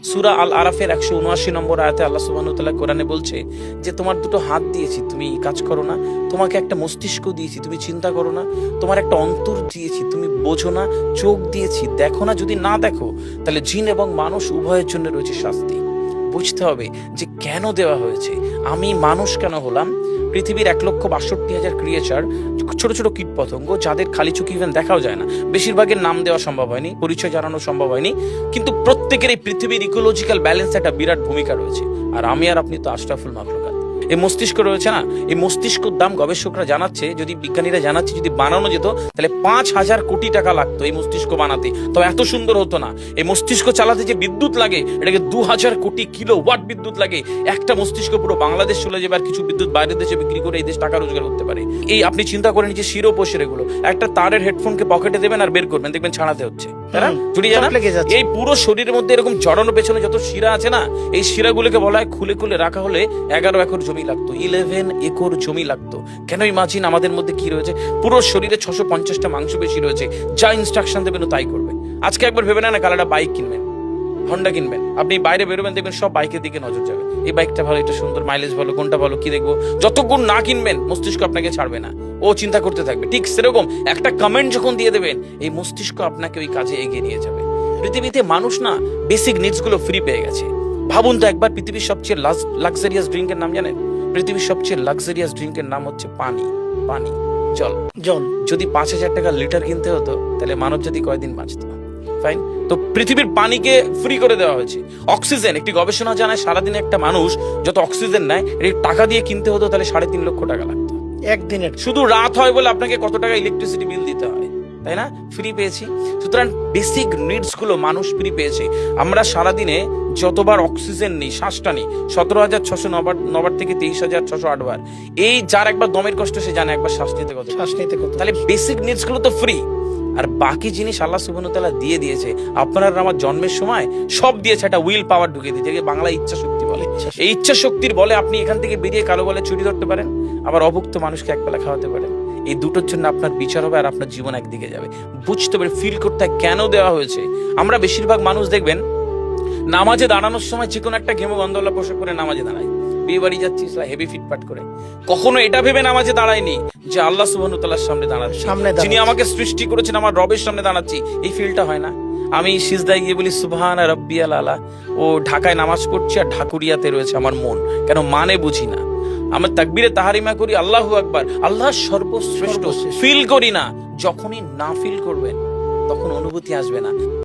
সূরা আল আরাফের 179 নম্বর আয়াতে আল্লাহ সুবহানাহু ওয়া তাআলা কোরআনে বলছে যে তোমার দুটো হাত দিয়েছি, তুমি কাজ করো না। তোমাকে একটা মস্তিষ্ক দিয়েছি, তুমি চিন্তা করো না। তোমার একটা অন্তর দিয়েছি, তুমি বোঝো না। চোখ দিয়েছি, দেখো না। যদি না দেখো তাহলে জিন এবং মানুষ উভয়ের জন্য রয়েছে শাস্তি। বুঝতে হবে যে কেন দেওয়া হয়েছে। আমি মানুষ কেন হলাম? পৃথিবীর 1,62,000 ক্রিয়েচার, ছোট ছোট কীট পতঙ্গ, যাদের খালি চোখে ইভেন দেখাও যায় না, বেশিরভাগের নাম দেওয়া সম্ভব হয়নি, পরিচয় জানানো সম্ভব হয়নি, কিন্তু প্রত্যেকের এই পৃথিবীর ইকোলজিক্যাল ব্যালেন্স একটা বিরাট ভূমিকা রয়েছে। আর আমি আর আপনি তো আশরাফুল মাখলুকাত। এই মস্তিষ্ক রয়েছে না, এই মস্তিষ্কর দাম গবেষকরা জানাচ্ছে, যদি বিজ্ঞানীরা জানাচ্ছে, যদি বানানো যেত তাহলে 5,000 কোটি টাকা লাগতো এই মস্তিষ্ক বানাতে। তো এত সুন্দর হতো না। এই মস্তিষ্ক চালাতে যে বিদ্যুৎ লাগে, এটাকে 2,000 কোটি কিলোওয়াট বিদ্যুৎ লাগে। একটা মস্তিষ্ক পুরো বাংলাদেশ চলে যাবে, আর কিছু বিদ্যুৎ বাইরের দেশে বিক্রি করে এই দেশ টাকা রোজগার করতে পারে। এই আপনি চিন্তা করেন যে শিরোপোষের এগুলো, একটা তারের হেডফোনকে পকেটে দেবেন আর বের করবেন, দেখবেন ছাড়াতে হচ্ছে, তাই না? জুড়িয়ে জানা এই পুরো শরীরের মধ্যে এরকম জড়ানো পেছনে যত শিরা আছে না, এই শিরাগুলোকে বলা হয় খুলে খুলে রাখা হলে 11 একর জমি লাগতো, 11 একর জমি লাগতো। কেন ইমাজিন আমাদের মধ্যে কি রয়েছে? পুরো শরীরে 650টা মাংস বেশি রয়েছে, যা ইনস্ট্রাকশন দেবেন তাই করবে। আজকে একবার ভেবে না কাল একটা বাইক কিনবেন, হন্ডা কিনবেন, আপনি বাইরে বেরোবেন, দেখবেন সব বাইকের দিকে নজর যাবে। এই বাইকটা ভালো, এটা সুন্দর, মাইলেজ ভালো, কোনটা ভালো, কি দেখবো। যতক্ষণ না কিনবেন মস্তিষ্ক আপনাকে ছাড়বে না, ও চিন্তা করতে থাকবে। ঠিক সেরকম একটা কমেন্ট যখন দিয়ে দেবেন, এই মস্তিষ্ক আপনাকে ওই কাজে এগিয়ে নিয়ে যাবে। পৃথিবীতে মানুষ না বেসিক নিডস গুলো ফ্রি পেয়ে গেছে। ভাবুন তো একবার, পৃথিবীর সবচেয়ে লাক্সারিয়াস ড্রিঙ্কের নাম জানেন? পৃথিবীর সবচেয়ে লাক্সারিয়াস ড্রিঙ্কের নাম হচ্ছে পানি। পানি, জল। জল যদি 5,000 টাকা লিটার কিনতে হতো তাহলে মানব জাতি কয়দিন বাঁচত? ফাইন। তো পৃথিবীর পানিকে ফ্রি করে দেওয়া হয়েছে। অক্সিজেন, একটি গবেষণা জানায় সারাদিনে একটা মানুষ যত অক্সিজেন নেয়, এই টাকা দিয়ে কিনতে হতো তাহলে 3.5 লক্ষ টাকা লাগতো একদিনের। শুধু রাত হয় বলে আপনাকে কত টাকা ইলেকট্রিসিটি বিল দিতে হয়, তাই না? ফ্রি পেয়েছি। সুতরাং বেসিক নিডস গুলো মানুষ ফ্রি পেয়েছে। আমরা সারাদিনে যতবার অক্সিজেন নিই, শ্বাসটা নিই, 17,609 থেকে 23,608 বার। এই যার একবার দমের কষ্ট সে জানে একবার শ্বাস নিতে কত। তাহলে বেসিক নিডস গুলো তো ফ্রি। আর বাকি জিনিস আল্লাহ সুবহানাহু ওয়া তাআলা দিয়ে দিয়েছে। আপনার আমার জন্মের সময় সব দিয়েছে, একটা উইল পাওয়ার ঢুকিয়ে দিয়েছে, যে বাংলা ইচ্ছা শক্তি বলে। এই ইচ্ছা শক্তির বলে আপনি এখান থেকে বেরিয়ে কালো বলে চুরি ধরতে পারেন, আবার অভুক্ত মানুষকে একবেলা খাওয়াতে পারেন। এই দুটোর জন্য আপনার বিচার হবে আর আপনার জীবন একদিকে যাবে। বুঝতে পারে, ফিল করতে কেন দেওয়া হয়েছে। আমরা বেশিরভাগ মানুষ দেখবেন নামাজে দাঁড়ানোর সময় যে কোনো একটা ঘেমো গন্ধওয়ালা পোশাক পরে নামাজে দাঁড়ায়। বিয়ে বাড়ি যাচ্ছি হেভি ফিটফাট করে, কখনো এটা ভেবে নামাজে দাঁড়ায়নি যে আল্লাহ সুবহানাহু ওয়া তাআলার সামনে দাঁড়াচ্ছি, যিনি আমাকে সৃষ্টি করেছেন, আমার রবের সামনে দাঁড়াচ্ছি। এই ফিলটা হয় না। আমি সিজদায় গিয়ে বলি সুবহানা রাব্বিয়াল আলা, ও ঢাকায় নামাজ পড়ছি আর ঢাকুরিয়াতে রয়েছে আমার মন, কেন মানে বুঝি না। আমরা তাকবীরে তাহারিমা করি আল্লাহু আকবার, আল্লাহ সর্বশ্রেষ্ঠ, ফিল করি না। যখনই না ফিল করবেন তখন অনুভূতি আসবে না।